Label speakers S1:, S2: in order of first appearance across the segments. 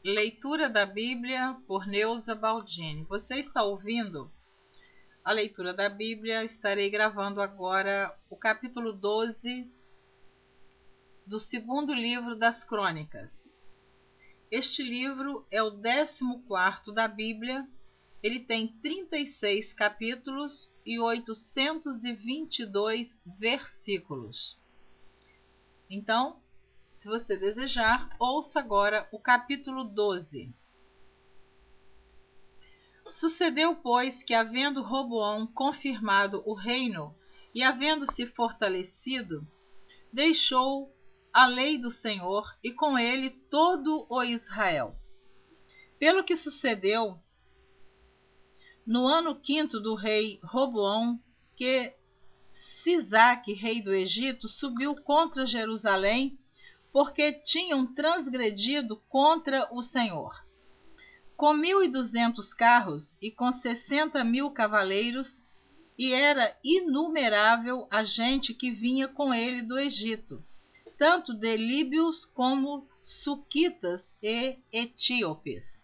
S1: Leitura da Bíblia por Neuza Baldini. Você está ouvindo a leitura da Bíblia? Estarei gravando agora o capítulo 12 do segundo livro das Crônicas. Este livro é o 14º da Bíblia. Ele tem 36 capítulos e 822 versículos. Então, se você desejar, ouça agora o capítulo 12. Sucedeu, pois, que, havendo Roboão confirmado o reino e havendo-se fortalecido, deixou a lei do Senhor e com ele todo o Israel. Pelo que sucedeu, no ano 5º do rei Roboão, que Sisaque, rei do Egito, subiu contra Jerusalém, porque tinham transgredido contra o Senhor. Com 1.200 carros e com 60.000 cavaleiros, e era inumerável a gente que vinha com ele do Egito, tanto de líbios como suquitas e etíopes.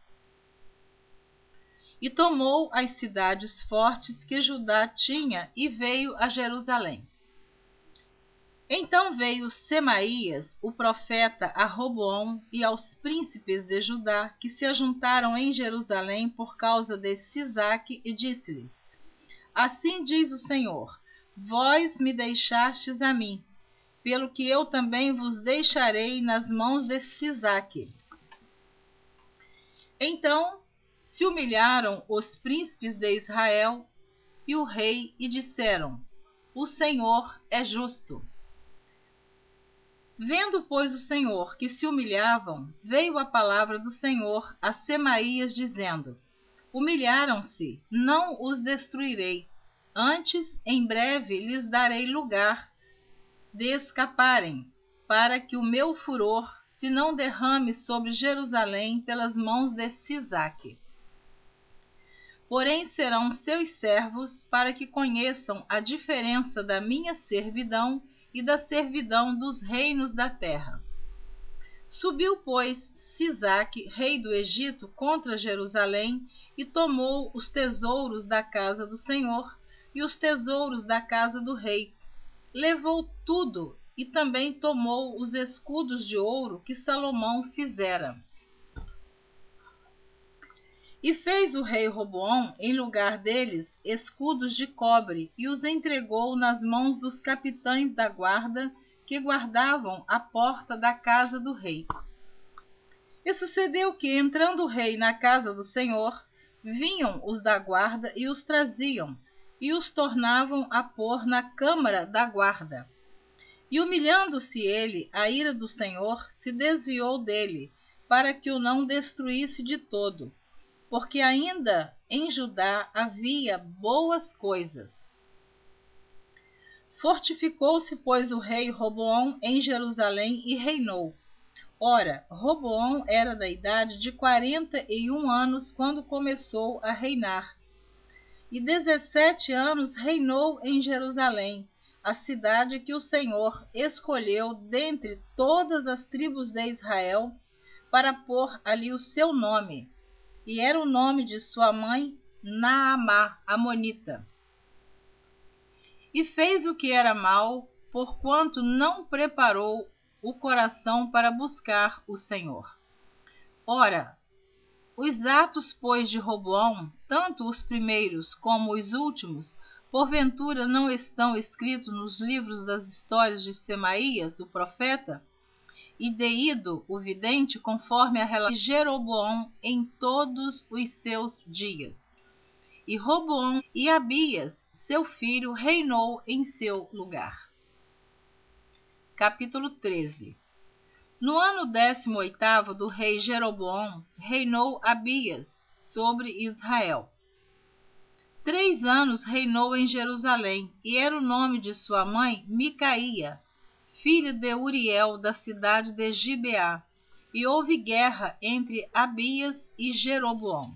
S1: E tomou as cidades fortes que Judá tinha e veio a Jerusalém. Então veio Semaías, o profeta, a Roboão e aos príncipes de Judá, que se ajuntaram em Jerusalém por causa de Sisaque, e disse-lhes: Assim diz o Senhor: Vós me deixastes a mim, pelo que eu também vos deixarei nas mãos de Sisaque. Então se humilharam os príncipes de Israel e o rei, e disseram: O Senhor é justo. Vendo, pois, o Senhor que se humilhavam, veio a palavra do Senhor a Semaías, dizendo: Humilharam-se, não os destruirei. Antes, em breve, lhes darei lugar de escaparem, para que o meu furor se não derrame sobre Jerusalém pelas mãos de Sisaque. Porém serão seus servos, para que conheçam a diferença da minha servidão e da servidão dos reinos da terra. Subiu, pois, Sisaque, rei do Egito, contra Jerusalém, e tomou os tesouros da casa do Senhor e os tesouros da casa do rei. Levou tudo, e também tomou os escudos de ouro que Salomão fizera. E fez o rei Roboão, em lugar deles, escudos de cobre, e os entregou nas mãos dos capitães da guarda, que guardavam a porta da casa do rei. E sucedeu que, entrando o rei na casa do Senhor, vinham os da guarda e os traziam, e os tornavam a pôr na câmara da guarda. E humilhando-se ele, a ira do Senhor se desviou dele, para que o não destruísse de todo, porque ainda em Judá havia boas coisas. Fortificou-se, pois, o rei Roboão em Jerusalém e reinou. Ora, Roboão era da idade de 41 anos quando começou a reinar, e 17 anos reinou em Jerusalém, a cidade que o Senhor escolheu dentre todas as tribos de Israel, para pôr ali o seu nome. E era o nome de sua mãe, Naamá, amonita. E fez o que era mal, porquanto não preparou o coração para buscar o Senhor. Ora, os atos, pois, de Roboão, tanto os primeiros como os últimos, porventura não estão escritos nos livros das histórias de Semaías, o profeta, e de Ido, o vidente, conforme a relação de Jeroboão em todos os seus dias. E Roboão e Abias, seu filho, reinou em seu lugar. Capítulo 13. No ano 18º do rei Jeroboão, reinou Abias sobre Israel. 3 anos reinou em Jerusalém, e era o nome de sua mãe Micaía, filha de Uriel, da cidade de Gibeá, e houve guerra entre Abias e Jeroboão.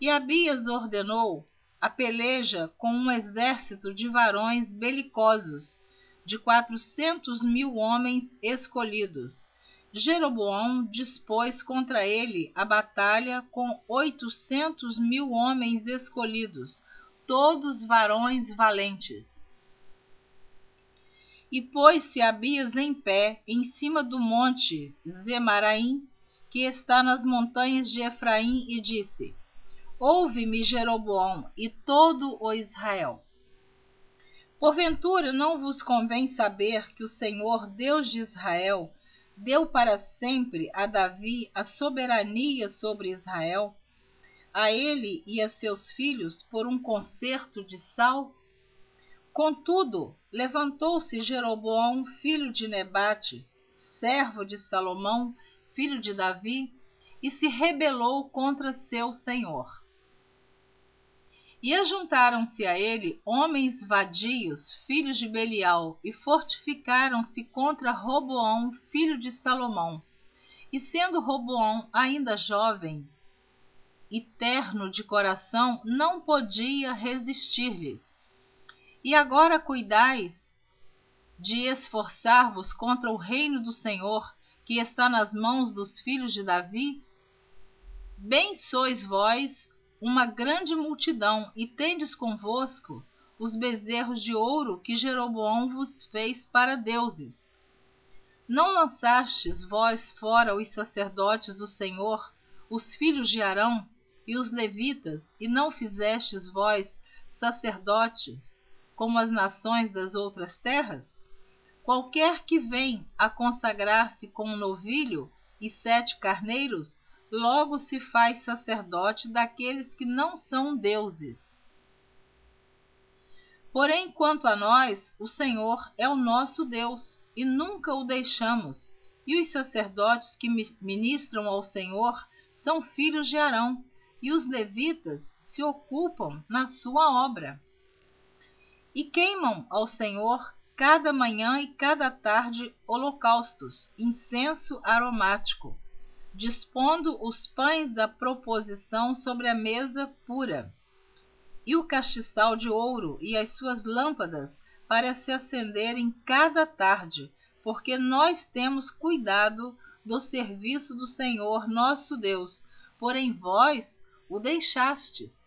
S1: E Abias ordenou a peleja com um exército de varões belicosos, de 400.000 homens escolhidos, Jeroboão dispôs contra ele a batalha com 800.000 homens escolhidos, todos varões valentes. E pôs-se Abias em pé, em cima do monte Zemaraim, que está nas montanhas de Efraim, e disse: Ouve-me, Jeroboão, e todo o Israel. Porventura não vos convém saber que o Senhor, Deus de Israel, deu para sempre a Davi a soberania sobre Israel, a ele e a seus filhos por um concerto de sal? Contudo, levantou-se Jeroboão, filho de Nebate, servo de Salomão, filho de Davi, e se rebelou contra seu senhor. E ajuntaram-se a ele homens vadios, filhos de Belial, e fortificaram-se contra Roboão, filho de Salomão. E sendo Roboão ainda jovem e terno de coração, não podia resistir-lhes. E agora cuidais de esforçar-vos contra o reino do Senhor, que está nas mãos dos filhos de Davi? Bem sois vós uma grande multidão, e tendes convosco os bezerros de ouro que Jeroboão vos fez para deuses. Não lançastes vós fora os sacerdotes do Senhor, os filhos de Arão, e os levitas, e não fizestes vós sacerdotes como as nações das outras terras? Qualquer que vem a consagrar-se com um novilho e 7 carneiros, logo se faz sacerdote daqueles que não são deuses. Porém, quanto a nós, o Senhor é o nosso Deus, e nunca o deixamos, e os sacerdotes que ministram ao Senhor são filhos de Arão, e os levitas se ocupam na sua obra. E queimam ao Senhor cada manhã e cada tarde holocaustos, incenso aromático, dispondo os pães da proposição sobre a mesa pura, e o castiçal de ouro e as suas lâmpadas para se acenderem cada tarde, porque nós temos cuidado do serviço do Senhor nosso Deus, porém vós o deixastes.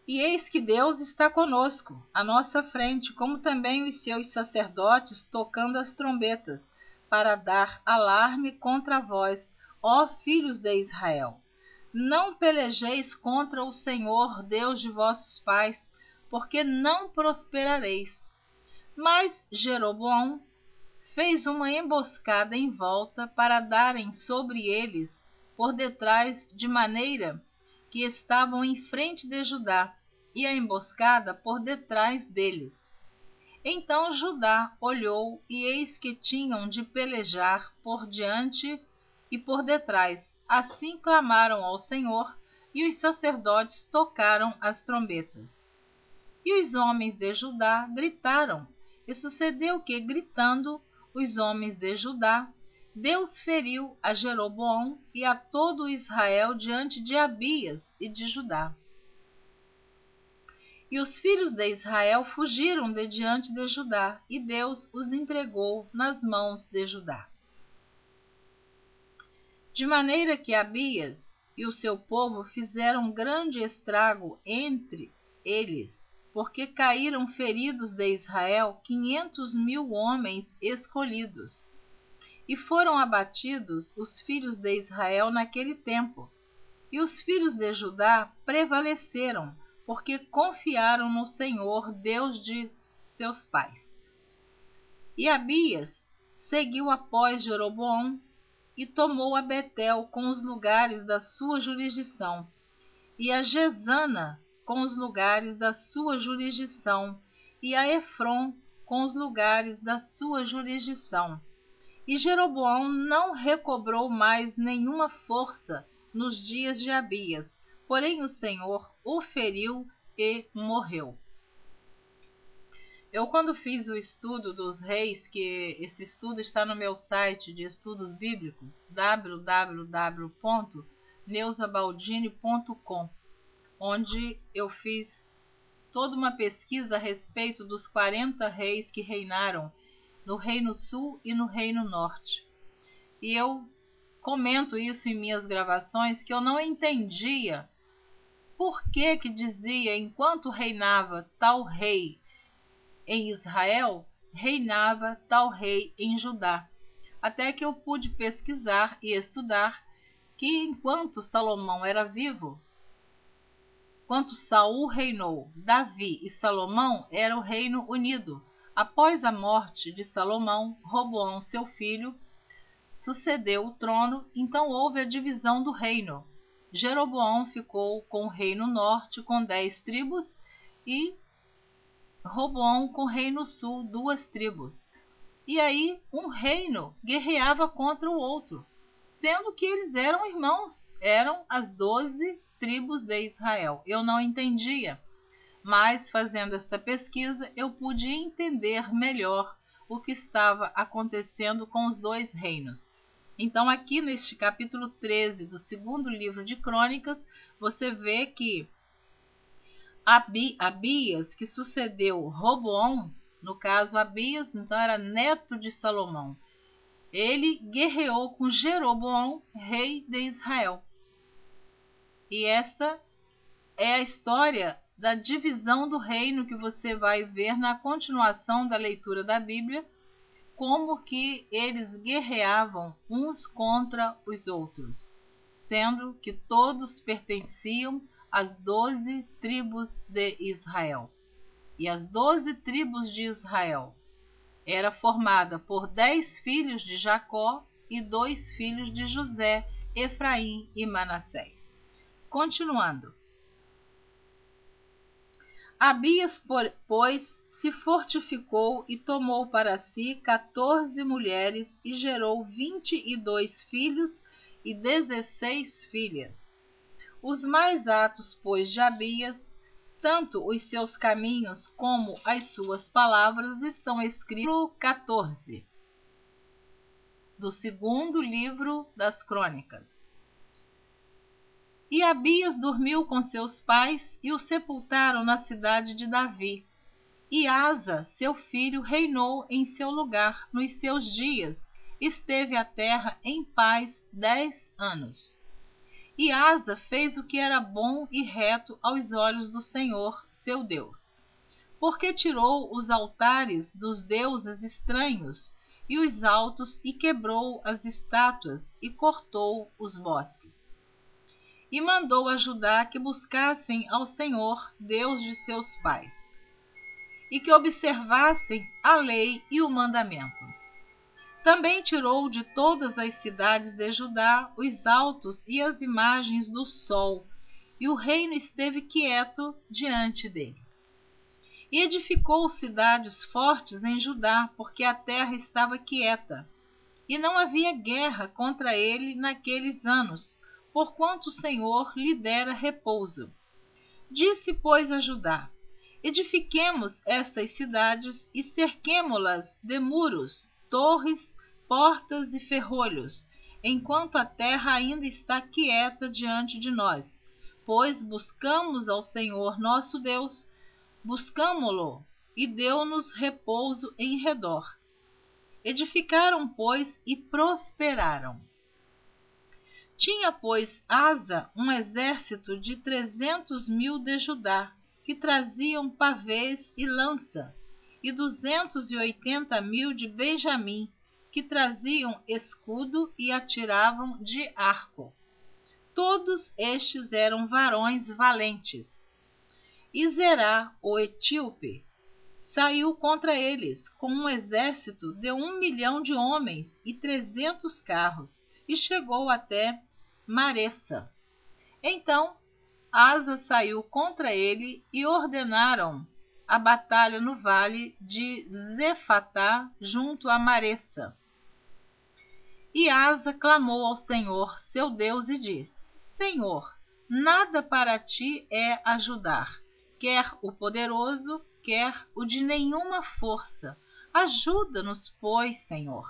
S1: E eis que Deus está conosco, à nossa frente, como também os seus sacerdotes, tocando as trombetas, para dar alarme contra vós, ó filhos de Israel. Não pelejeis contra o Senhor, Deus de vossos pais, porque não prosperareis. Mas Jeroboão fez uma emboscada em volta para darem sobre eles por detrás, de maneira que estavam em frente de Judá, e a emboscada por detrás deles. Então Judá olhou, e eis que tinham de pelejar por diante e por detrás. Assim clamaram ao Senhor, e os sacerdotes tocaram as trombetas. E os homens de Judá gritaram, e sucedeu que, gritando, os homens de Judá, Deus feriu a Jeroboão e a todo Israel diante de Abias e de Judá. E os filhos de Israel fugiram de diante de Judá, e Deus os entregou nas mãos de Judá. De maneira que Abias e o seu povo fizeram grande estrago entre eles, porque caíram feridos de Israel 500.000 homens escolhidos. E foram abatidos os filhos de Israel naquele tempo. E os filhos de Judá prevaleceram, porque confiaram no Senhor, Deus de seus pais. E Abias seguiu após Jeroboão e tomou a Betel com os lugares da sua jurisdição, e a Gesana com os lugares da sua jurisdição, e a Efron com os lugares da sua jurisdição. E Jeroboão não recobrou mais nenhuma força nos dias de Abias, porém o Senhor o feriu e morreu. Eu, quando fiz o estudo dos reis, que esse estudo está no meu site de estudos bíblicos, www.neusabaldini.com, onde eu fiz toda uma pesquisa a respeito dos 40 reis que reinaram no Reino Sul e no Reino Norte. E eu comento isso em minhas gravações, que eu não entendia por que dizia, enquanto reinava tal rei em Israel, reinava tal rei em Judá. Até que eu pude pesquisar e estudar que enquanto Salomão era vivo, enquanto Saul reinou, Davi e Salomão era o reino unido. Após a morte de Salomão, Roboão, seu filho, sucedeu o trono, então houve a divisão do reino. Jeroboão ficou com o reino norte com 10 tribos e Roboão com o reino sul 2 tribos. E aí um reino guerreava contra o outro, sendo que eles eram irmãos, eram as 12 tribos de Israel. Eu não entendia, mas fazendo esta pesquisa eu pude entender melhor o que estava acontecendo com os dois reinos. Então aqui neste capítulo 13 do segundo livro de Crônicas, você vê que Abias, que sucedeu Roboão, no caso Abias, então era neto de Salomão, ele guerreou com Jeroboão, rei de Israel. E esta é a história da divisão do reino que você vai ver na continuação da leitura da Bíblia, como que eles guerreavam uns contra os outros, sendo que todos pertenciam às 12 tribos de Israel. E as 12 tribos de Israel era formada por 10 filhos de Jacó e 2 filhos de José, Efraim e Manassés. Continuando. Abias, pois, se fortificou e tomou para si 14 mulheres e gerou 22 filhos e 16 filhas. Os mais atos, pois, de Abias, tanto os seus caminhos como as suas palavras, estão escritos no 14 do segundo livro das Crônicas. E Abias dormiu com seus pais e o sepultaram na cidade de Davi. E Asa, seu filho, reinou em seu lugar. Nos seus dias esteve a terra em paz 10 anos. E Asa fez o que era bom e reto aos olhos do Senhor, seu Deus, porque tirou os altares dos deuses estranhos e os altos e quebrou as estátuas e cortou os bosques. E mandou a Judá que buscassem ao Senhor, Deus de seus pais, e que observassem a lei e o mandamento. Também tirou de todas as cidades de Judá os altos e as imagens do sol, e o reino esteve quieto diante dele. E edificou cidades fortes em Judá, porque a terra estava quieta, e não havia guerra contra ele naqueles anos, porquanto o Senhor lhe dera repouso. Disse, pois, a Judá: edifiquemos estas cidades e cerquemo-las de muros, torres, portas e ferrolhos, enquanto a terra ainda está quieta diante de nós, pois buscamos ao Senhor nosso Deus, buscamo-lo, e deu-nos repouso em redor. Edificaram, pois, e prosperaram. Tinha, pois, Asa um exército de 300.000 de Judá, que traziam pavês e lança, e 280.000 de Benjamim, que traziam escudo e atiravam de arco. Todos estes eram varões valentes. E Zerá, o etíope, saiu contra eles com um exército de 1 milhão de homens e 300 carros, e chegou até Maressa. Então Asa saiu contra ele e ordenaram a batalha no vale de Zefatá, junto a Maressa. E Asa clamou ao Senhor, seu Deus, e disse: Senhor, nada para ti é ajudar, quer o poderoso, quer o de nenhuma força. Ajuda-nos, pois, Senhor,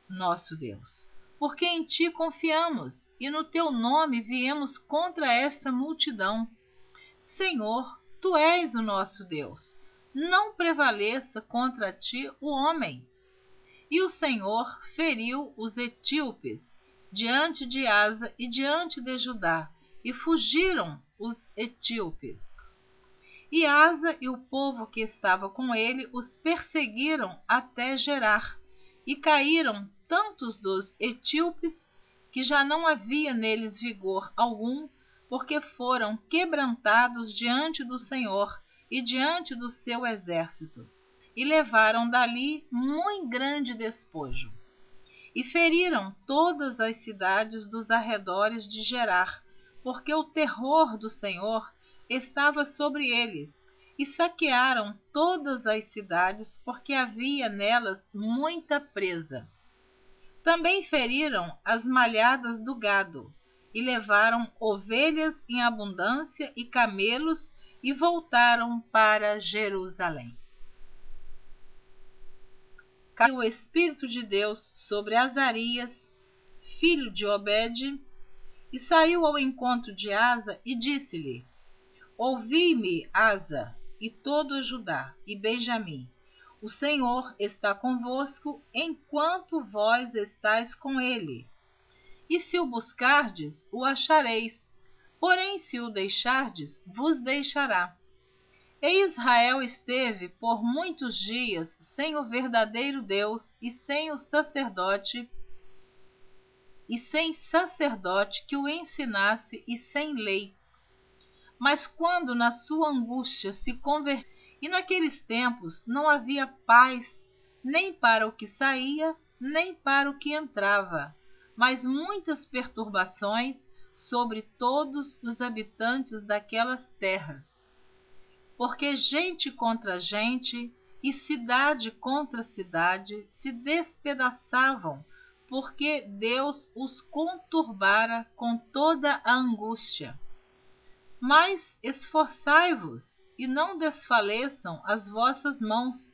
S1: nosso Deus, porque em ti confiamos, e no teu nome viemos contra esta multidão. Senhor, tu és o nosso Deus. Não prevaleça contra ti o homem. E o Senhor feriu os etíopes diante de Asa e diante de Judá, e fugiram os etíopes. E Asa e o povo que estava com ele os perseguiram até Gerar, e caíram tantos dos etíopes que já não havia neles vigor algum, porque foram quebrantados diante do Senhor e diante do seu exército, e levaram dali muito grande despojo. E feriram todas as cidades dos arredores de Gerar, porque o terror do Senhor estava sobre eles, e saquearam todas as cidades, porque havia nelas muita presa. Também feriram as malhadas do gado, e levaram ovelhas em abundância e camelos, e voltaram para Jerusalém. Caiu o Espírito de Deus sobre Azarias, filho de Obed, e saiu ao encontro de Asa e disse-lhe: Ouvi-me, Asa, e todo Judá e Benjamim. O Senhor está convosco enquanto vós estáis com ele. E se o buscardes, o achareis. Porém, se o deixardes, vos deixará. E Israel esteve por muitos dias sem o verdadeiro Deus e sem sacerdote que o ensinasse e sem lei. Mas quando na sua angústia se converteu, e naqueles tempos não havia paz, nem para o que saía, nem para o que entrava, mas muitas perturbações sobre todos os habitantes daquelas terras. Porque gente contra gente e cidade contra cidade se despedaçavam, porque Deus os conturbara com toda a angústia. Mas esforçai-vos e não desfaleçam as vossas mãos,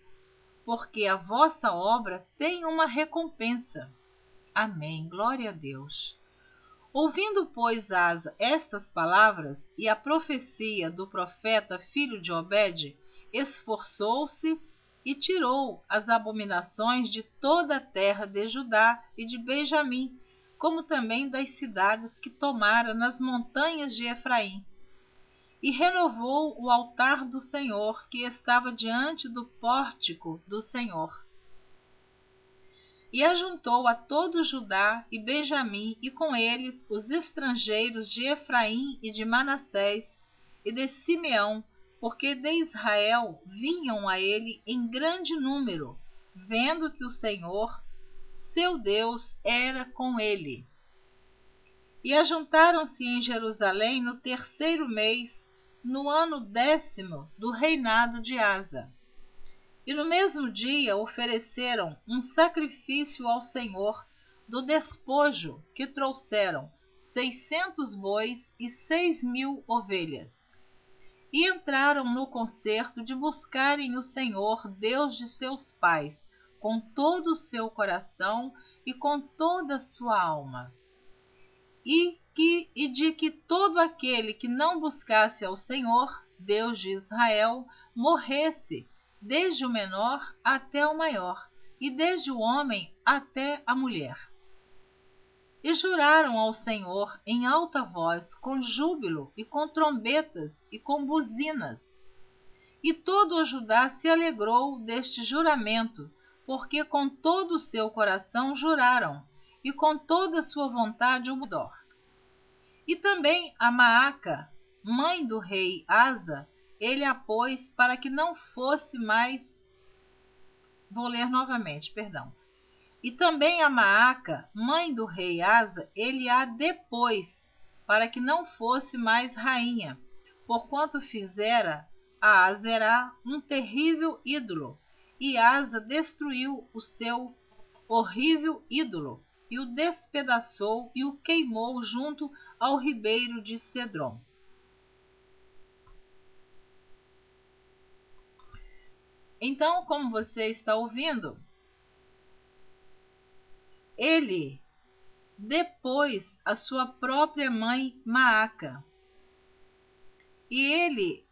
S1: porque a vossa obra tem uma recompensa. Amém. Glória a Deus. Ouvindo, pois, Asa estas palavras e a profecia do profeta filho de Obed, esforçou-se e tirou as abominações de toda a terra de Judá e de Benjamim, como também das cidades que tomara nas montanhas de Efraim. E renovou o altar do Senhor que estava diante do pórtico do Senhor. E ajuntou a todo Judá e Benjamim, e com eles os estrangeiros de Efraim e de Manassés e de Simeão, porque de Israel vinham a ele em grande número, vendo que o Senhor, seu Deus, era com ele. E ajuntaram-se em Jerusalém no 3º mês, no ano 10º do reinado de Asa. E no mesmo dia ofereceram um sacrifício ao Senhor do despojo que trouxeram 600 bois e 6.000 ovelhas. E entraram no concerto de buscarem o Senhor, Deus de seus pais, com todo o seu coração e com toda a sua alma. E de que todo aquele que não buscasse ao Senhor, Deus de Israel, morresse, desde o menor até o maior, e desde o homem até a mulher. E juraram ao Senhor em alta voz, com júbilo e com trombetas e com buzinas. E todo o Judá se alegrou deste juramento, porque com todo o seu coração juraram, e com toda a sua vontade o mudou. E também a Maaca, mãe do rei Asa, ele a pôs para que não fosse mais... Vou ler novamente, perdão. E também a Maaca, mãe do rei Asa, ele a depôs, para que não fosse mais rainha, porquanto fizera a Aserá um terrível ídolo, e Asa destruiu o seu horrível ídolo, e o despedaçou e o queimou junto ao ribeiro de Cedrom. Então, como você está ouvindo, ele depôs a sua própria mãe Maaca, e ele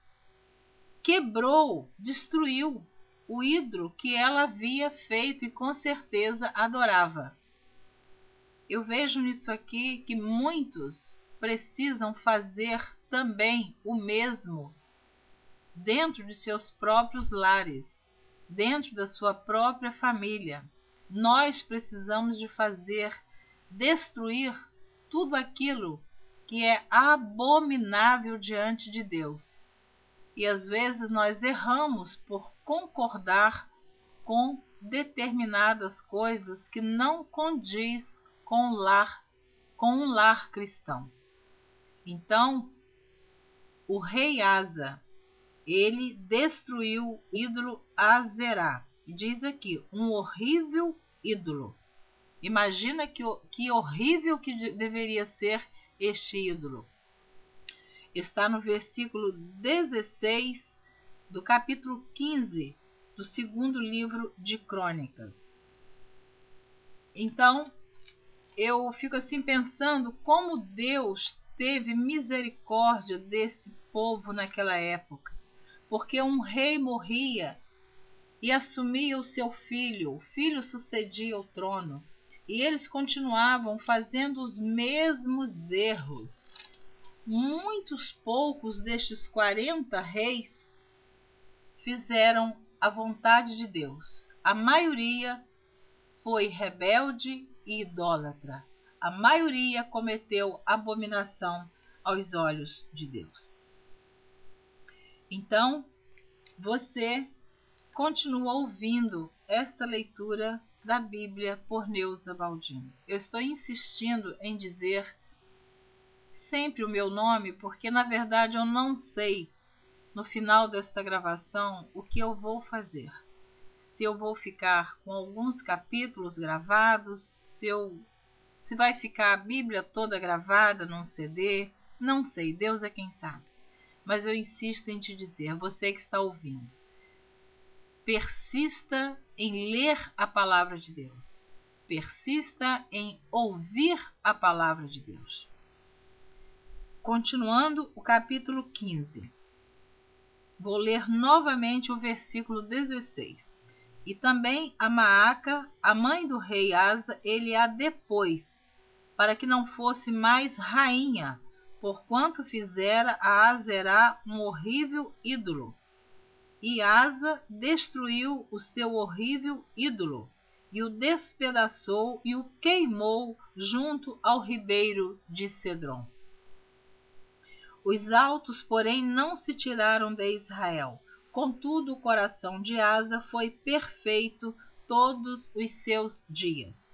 S1: quebrou, destruiu o ídolo que ela havia feito e com certeza adorava. Eu vejo nisso aqui que muitos precisam fazer também o mesmo dentro de seus próprios lares, dentro da sua própria família. Nós precisamos de destruir tudo aquilo que é abominável diante de Deus. E às vezes nós erramos por concordar com determinadas coisas que não condiz com um lar cristão. Então, o rei Asa, ele destruiu o ídolo Azerá. Diz aqui, um horrível ídolo. Imagina que horrível que deveria ser este ídolo. Está no versículo 16 do capítulo 15 do segundo livro de Crônicas. Então, eu fico assim pensando como Deus teve misericórdia desse povo naquela época. Porque um rei morria e assumia o seu filho, o filho sucedia o trono, e eles continuavam fazendo os mesmos erros. Muitos poucos destes 40 reis fizeram a vontade de Deus. A maioria foi rebelde e idólatra. A maioria cometeu abominação aos olhos de Deus. Então, você continua ouvindo esta leitura da Bíblia por Neuza Baldini. Eu estou insistindo em dizer sempre o meu nome, porque na verdade eu não sei, no final desta gravação, o que eu vou fazer. Se eu vou ficar com alguns capítulos gravados, se vai ficar a Bíblia toda gravada num CD, não sei, Deus é quem sabe. Mas eu insisto em te dizer, você que está ouvindo, persista em ler a palavra de Deus. Persista em ouvir a palavra de Deus. Continuando o capítulo 15. Vou ler novamente o versículo 16. E também a Maaca, a mãe do rei Asa, ele a depôs, para que não fosse mais rainha, porquanto fizera a Azerá um horrível ídolo. E Asa destruiu o seu horrível ídolo, e o despedaçou e o queimou junto ao ribeiro de Cedron. Os altos, porém, não se tiraram de Israel. Contudo, o coração de Asa foi perfeito todos os seus dias.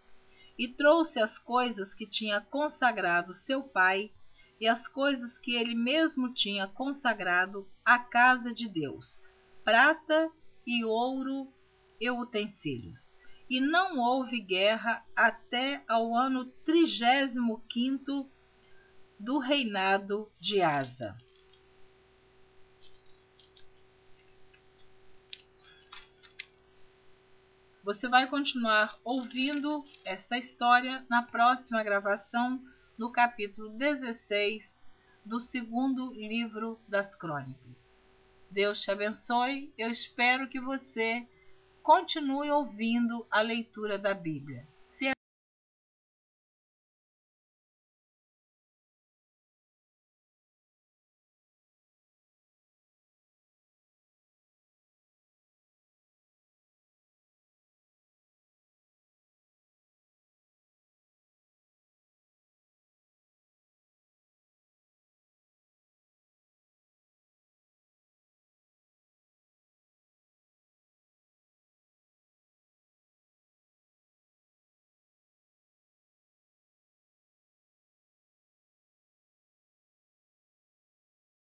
S1: E trouxe as coisas que tinha consagrado seu pai, e as coisas que ele mesmo tinha consagrado à casa de Deus, prata e ouro e utensílios. E não houve guerra até ao ano 35º do reinado de Asa. Você vai continuar ouvindo esta história na próxima gravação, no capítulo 16 do segundo livro das Crônicas. Deus te abençoe. Eu espero que você continue ouvindo a leitura da Bíblia.